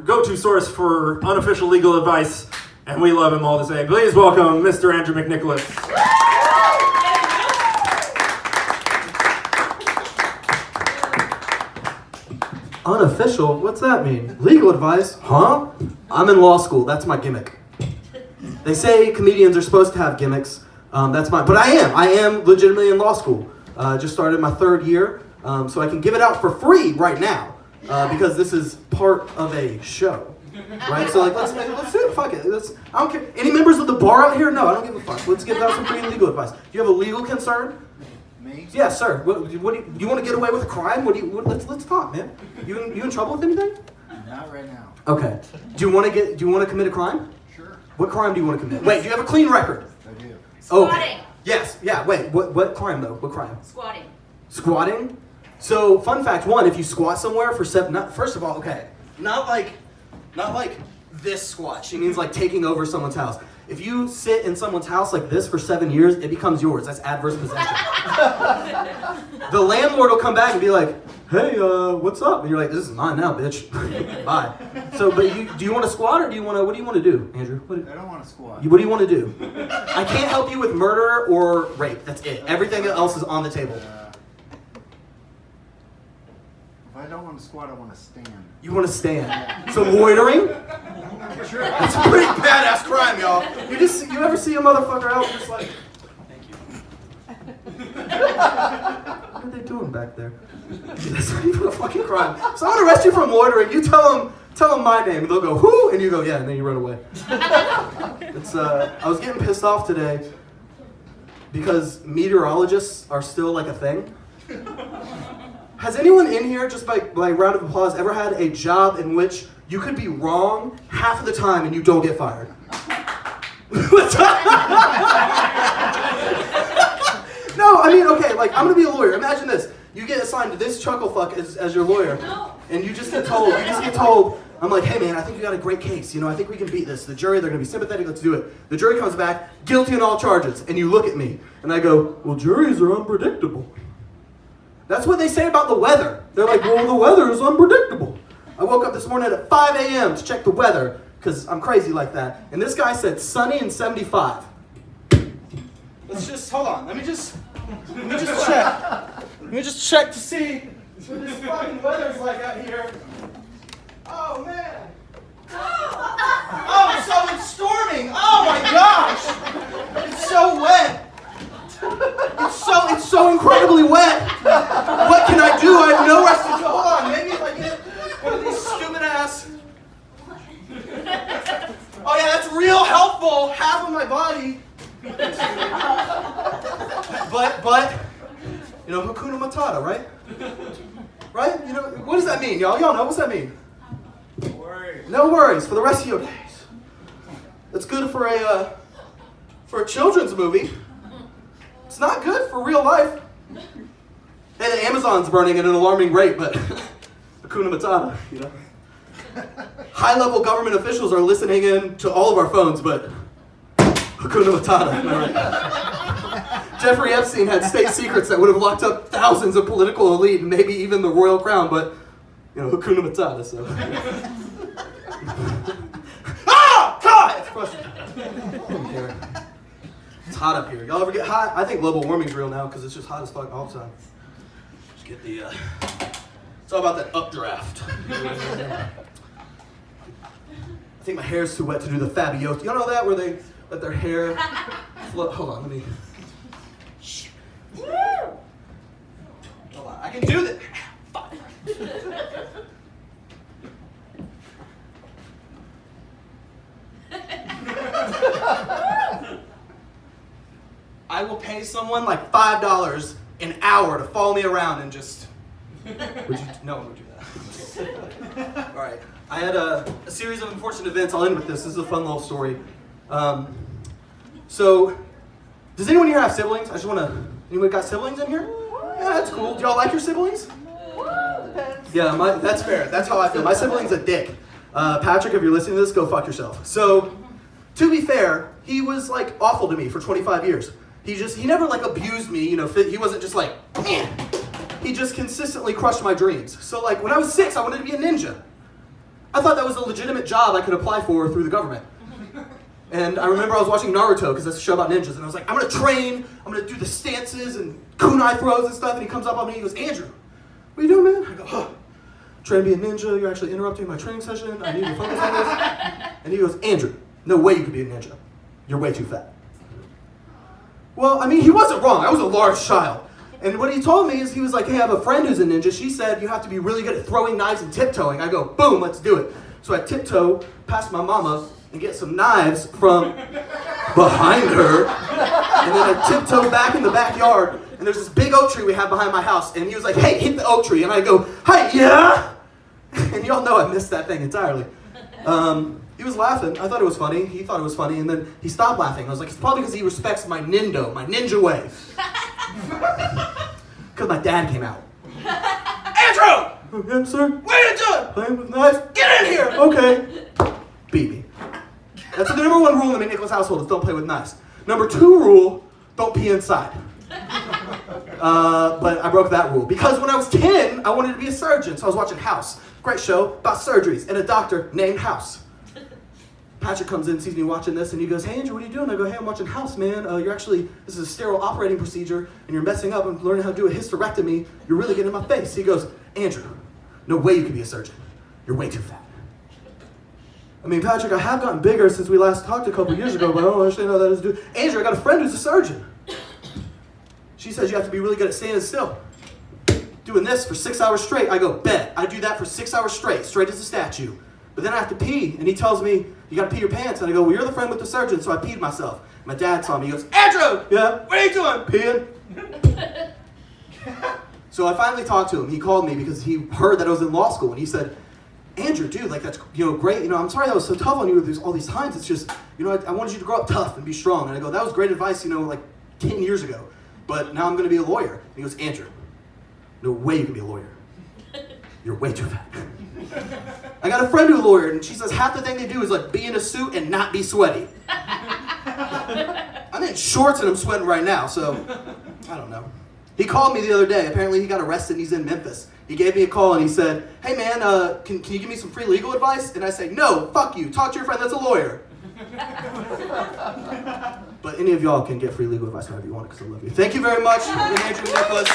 go-to source for unofficial legal advice, and we love him all the same. Please welcome Mr. Andrew McNicholas. Unofficial? What's that mean? Legal advice? Huh? I'm in law school. That's my gimmick. They say comedians are supposed to have gimmicks. But I am legitimately in law school. Just started my 3rd year, so I can give it out for free right now because this is part of a show, right? So like, let's do it. Fuck it. I don't care. Any members of the bar out here? No, I don't give a fuck. Let's give out some free legal advice. Do you have a legal concern? Me? Yes, sir. What do you want to get away with a crime? Let's talk, man. You in trouble with anything? Not right now. Okay. Do you want to commit a crime? Sure. What crime do you want to commit? Wait, do you have a clean record? I do. Squatting. Yes. Yeah. Wait. What crime though? What crime? Squatting. Squatting. So, fun fact 1: if you squat somewhere for first of all, okay, not like this squat. She means like taking over someone's house. If you sit in someone's house like this for 7 years, it becomes yours. That's adverse possession. The landlord will come back and be like, "Hey, what's up?" And you're like, "This is mine now, bitch." Bye. So, but do you want to squat or what do you want to do, Andrew? I don't want to squat. What do you want to do? I can't help you with murder or rape. That's it. Everything else is on the table. If I don't want to squat, I want to stand. You want to stand. So loitering? Sure. That's a pretty badass crime, y'all. You ever see a motherfucker out just like, thank you. What are they doing back there? That's not even a fucking crime. So I'm gonna arrest you from loitering. You tell them my name, and they'll go, who? And you go, yeah, and then you run away. I was getting pissed off today because meteorologists are still like a thing. Has anyone in here, just by round of applause, ever had a job in which you could be wrong half of the time and you don't get fired? No, I mean, okay, like, I'm gonna be a lawyer. Imagine this. You get assigned to this chuckle fuck as your lawyer, and you just get told, I'm like, hey man, I think you got a great case. I think we can beat this. The jury, they're gonna be sympathetic, let's do it. The jury comes back, guilty on all charges, and you look at me, and I go, well, juries are unpredictable. That's what they say about the weather. They're like, well, the weather is unpredictable. I woke up this morning at 5 a.m. to check the weather, because I'm crazy like that. And this guy said sunny and 75. Let's just, hold on, let me just check. Let me just check to see what this fucking weather's like out here. Oh, man. Oh, so it's storming. Oh, my gosh. It's so wet. It's so incredibly wet. What can I do? I have no rest to go. Hold on, maybe if I get one of these stupid ass. Oh yeah, that's real helpful. Half of my body. But Hakuna matata, right? Right? What does that mean, y'all? Y'all know what's that mean? No worries. No worries for the rest of your days. That's good for a children's movie. It's not good for real life. Hey, the Amazon's burning at an alarming rate, but Hakuna Matata, High-level government officials are listening in to all of our phones, but Hakuna Matata, am I right? Jeffrey Epstein had state secrets that would have locked up thousands of political elite and maybe even the royal crown, but, Hakuna Matata, so. Ah! God! It's frustrating. It's hot up here. Y'all ever get hot? I think global warming's real now because it's just hot as fuck all the time. Just get the, it's all about that updraft. I think my hair's too wet to do the Fabiosi. Y'all know that where they let their hair float? Hold on, let me. Hold on, I can do this. I will pay someone like $5 an hour to follow me around and just. No one would do that. All right. I had a series of unfortunate events. I'll end with this. This is a fun little story. So, does anyone here have siblings? Anyone got siblings in here? Yeah, that's cool. Do y'all like your siblings? Yeah, that's fair. That's how I feel. My sibling's a dick. Patrick, if you're listening to this, go fuck yourself. So, to be fair, he was like awful to me for 25 years. He never like abused me, he wasn't just like, eh. He just consistently crushed my dreams. So like when I was 6, I wanted to be a ninja. I thought that was a legitimate job I could apply for through the government. And I remember I was watching Naruto, because that's a show about ninjas, and I was like, I'm gonna train, I'm gonna do the stances and kunai throws and stuff, and he comes up on me and he goes, Andrew, what are you doing, man? I go, huh. Trying to be a ninja, you're actually interrupting my training session, I need to focus on this. And he goes, Andrew, no way you could be a ninja. You're way too fat. Well, I mean, he wasn't wrong, I was a large child. And what he told me is, he was like, hey, I have a friend who's a ninja, she said you have to be really good at throwing knives and tiptoeing. I go, boom, let's do it. So I tiptoe past my mama, and get some knives from behind her, and then I tiptoe back in the backyard, and there's this big oak tree we have behind my house, and he was like, hey, hit the oak tree, and I go, hi, yeah? And y'all know I missed that thing entirely. He was laughing, I thought it was funny, he thought it was funny, and then he stopped laughing. I was like, it's probably because he respects my ninja way. Because my dad came out. Andrew! Yes, sir? What are you doing? Playing with knives? Get in here! Okay. Beat me. That's the number one rule in the Nicholas household, is don't play with knives. Number 2 rule, don't pee inside. But I broke that rule. Because when I was 10, I wanted to be a surgeon, so I was watching House. Great show about surgeries, and a doctor named House. Patrick comes in, sees me watching this, and he goes, hey Andrew, what are you doing? I go, hey, I'm watching House, man. This is a sterile operating procedure, and you're messing up. I'm learning how to do a hysterectomy. You're really getting in my face. He goes, Andrew, no way you can be a surgeon. You're way too fat. I mean, Patrick, I have gotten bigger since we last talked a couple years ago, but I don't understand how that has to do. Andrew, I got a friend who's a surgeon. She says you have to be really good at standing still. Doing this for 6 hours straight. I go, bet. I do that for 6 hours straight as a statue. But then I have to pee, and he tells me, you gotta pee your pants. And I go, well, you're the friend with the surgeon, so I peed myself. My dad saw me, he goes, Andrew! Yeah? What are you doing? Peeing. So I finally talked to him. He called me because he heard that I was in law school, and he said, Andrew, dude, like that's great. I'm sorry that was so tough on you all these times. It's just, I wanted you to grow up tough and be strong. And I go, that was great advice, like 10 years ago. But now I'm going to be a lawyer. And he goes, Andrew, no way you can be a lawyer. You're way too fat. I got a friend who's a lawyer, and she says half the thing they do is like be in a suit and not be sweaty. I'm in shorts and I'm sweating right now, so I don't know. He called me the other day. Apparently he got arrested and he's in Memphis. He gave me a call and he said, hey man, can you give me some free legal advice? And I say, no, fuck you. Talk to your friend that's a lawyer. But any of y'all can get free legal advice whenever you want because I love you. Thank you very much. Andrew and Nicholas.